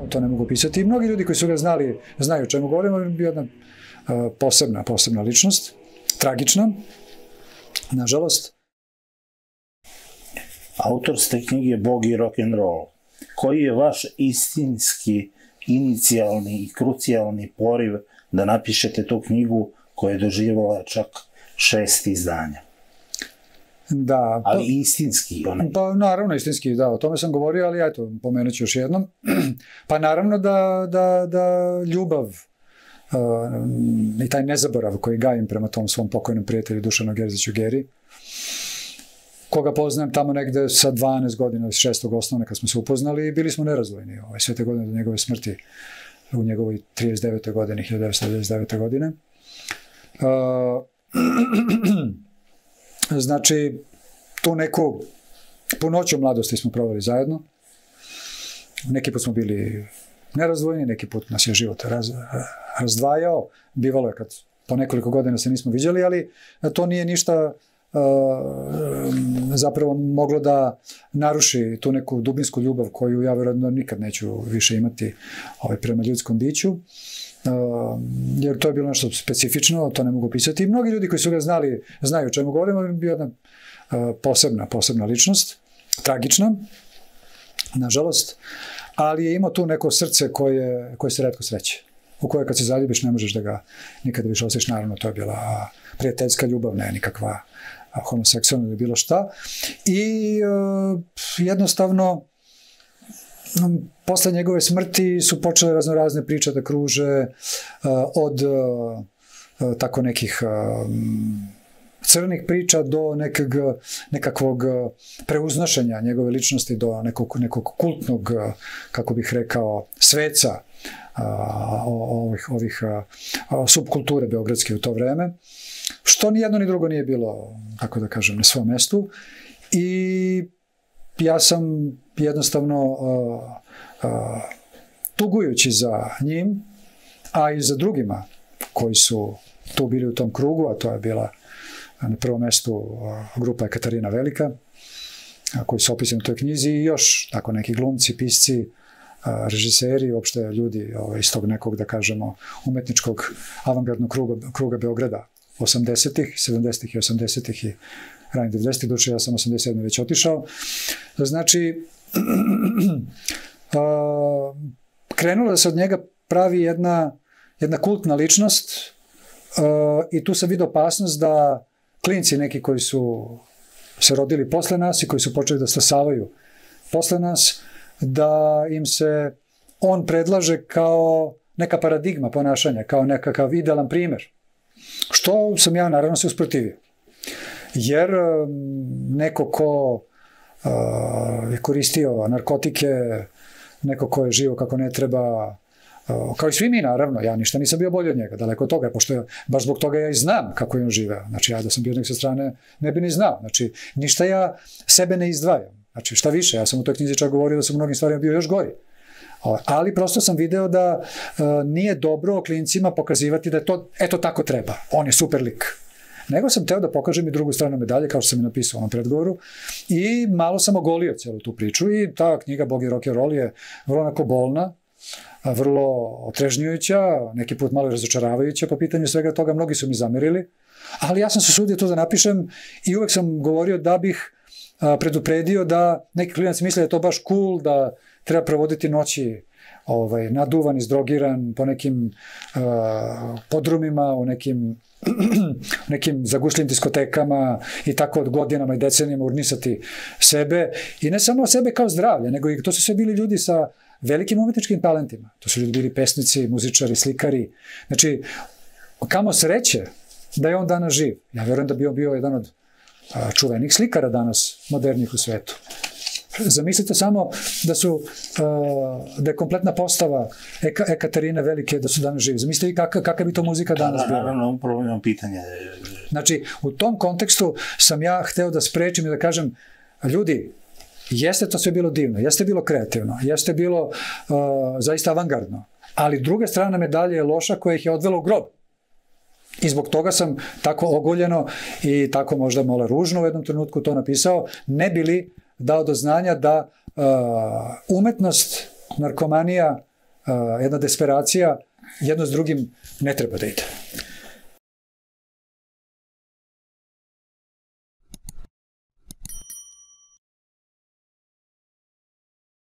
to ne mogu opisati. I mnogi ljudi koji su ga znali, znaju o čemu govorimo, je bio jedna posebna ličnost, tragična, nažalost. Autor ste knjige Bog i rock'n'roll. Koji je vaš istinski, inicijalni i krucijalni poriv da napišete tu knjigu koja je doživjela čak 6 izdanja? Da. Ali istinski. Pa naravno istinski, da, o tome sam govorio, ali eto, pomenut ću još jednom. Pa naravno da ljubav i taj nezaborav koji gajim prema tom svom pokojnom prijatelju Dušanu Gerziću Geri, koga poznajem tamo negde sa 12 godina, 6. osnovne kad smo se upoznali i bili smo nerazdvojni sve te godine do njegove smrti u njegovoj 39. godini, 1999. godine. Znači, tu neku punoću mladosti smo proveli zajedno. Neki put smo bili nerazdvojni, neki put nas je život razdvajao. Bivalo je kad po nekoliko godina se nismo viđali, ali to nije ništa zapravo moglo da naruši tu neku dubinsku ljubav koju ja vjerojatno nikad neću više imati prema ljudskom biću. Jer to je bilo nešto specifično, to ne mogu opisati. I mnogi ljudi koji su ga znali, znaju o čemu govorimo, je bio jedna posebna ličnost, tragična, nažalost, ali je imao tu neko srce koje se retko sreće, u koje kad se zaljubiš ne možeš da ga nikada više osjećaš. Naravno, to je bila prijateljska ljubav, ne nikakva homoseksualna ili bilo šta. I jednostavno, posle njegove smrti su počele raznorazne priče da kruže od tako nekih crnih priča do nekakvog preuznošenja njegove ličnosti, do nekog kultnog, kako bih rekao, sveca ovih subkulture beogradske u to vreme, što ni jedno ni drugo nije bilo, kako da kažem, na svom mestu. I ja sam jednostavno tugujući za njim, a i za drugima koji su tu bili u tom krugu, a to je bila na prvom mestu grupa Ekaterina Velika, koji su opisani u toj knjizi, i još tako neki glumci, pisci, režiseri, uopšte ljudi iz tog nekog, da kažemo, umetničkog avangardnog kruga Beograda 80-ih, 70-ih i 80-ih i ranih 90-ih, duše ja sam 87. već otišao. Znači, krenulo da se od njega pravi jedna kultna ličnost i tu se vidi opasnost da klinci neki koji su se rodili posle nas i koji su počeli da stasavaju posle nas, da im se on predlaže kao neka paradigma ponašanja, kao nekakav idealan primer. Što sam ja naravno se usprotivio. Jer neko ko je koristio narkotike, neko ko je živo kako ne treba, kao i svi mi naravno, ja ništa nisam bio bolji od njega, daleko od toga, pošto baš zbog toga ja i znam kako je on živeo. Znači ja da sam bio nek sa strane ne bi ni znao. Znači ništa ja sebe ne izdvajam. Znači šta više, ja sam u toj knjizi čak govorio da sam u mnogim stvarima bio još gori. Ali prosto sam video da nije dobro klincima pokazivati da je to, eto tako treba, on je super lik. Nego sam teo da pokažem i drugu stranu medalje, kao što sam i napisao u onom predgovoru, i malo sam ogolio celu tu priču i ta knjiga Bog i rock'n'roll je vrlo onako bolna, vrlo otrežnjujuća, neki put malo razočaravajuća po pitanju svega toga, mnogi su mi zamerili, ali ja sam se usudio to da napišem i uvek sam govorio da bih predupredio da neki klinac misle da je to baš cool, da treba provoditi noći naduvan, izdrogiran po nekim podrumima, u nekim zagušljivim diskotekama i tako od godinama i decenijama urnisati sebe. I ne samo sebe kao zdravlje, nego i to su sve bili ljudi sa velikim umetničkim talentima. To su ljudi bili pesnici, muzičari, slikari. Znači, kamo sreće da je on danas živ. Ja verujem da bi on bio jedan od čuvenih slikara danas, modernih u svetu. Zamislite samo da je kompletna postava Ekaterine Velike da su danas živi. Zamislite kakva bi to muzika danas bila. Naravno, upravo imam pitanje. Znači, u tom kontekstu sam ja hteo da sprečim i da kažem, ljudi, jeste to sve bilo divno, jeste bilo kreativno, jeste bilo zaista avangardno, ali druga strana medalje je loša koja ih je odvela u grob. I zbog toga sam tako ogoljeno i tako možda malo ružno u jednom trenutku to napisao, ne bi li dao do znanja da umetnost, narkomanija, jedna desperacija, jedno s drugim ne treba da ide.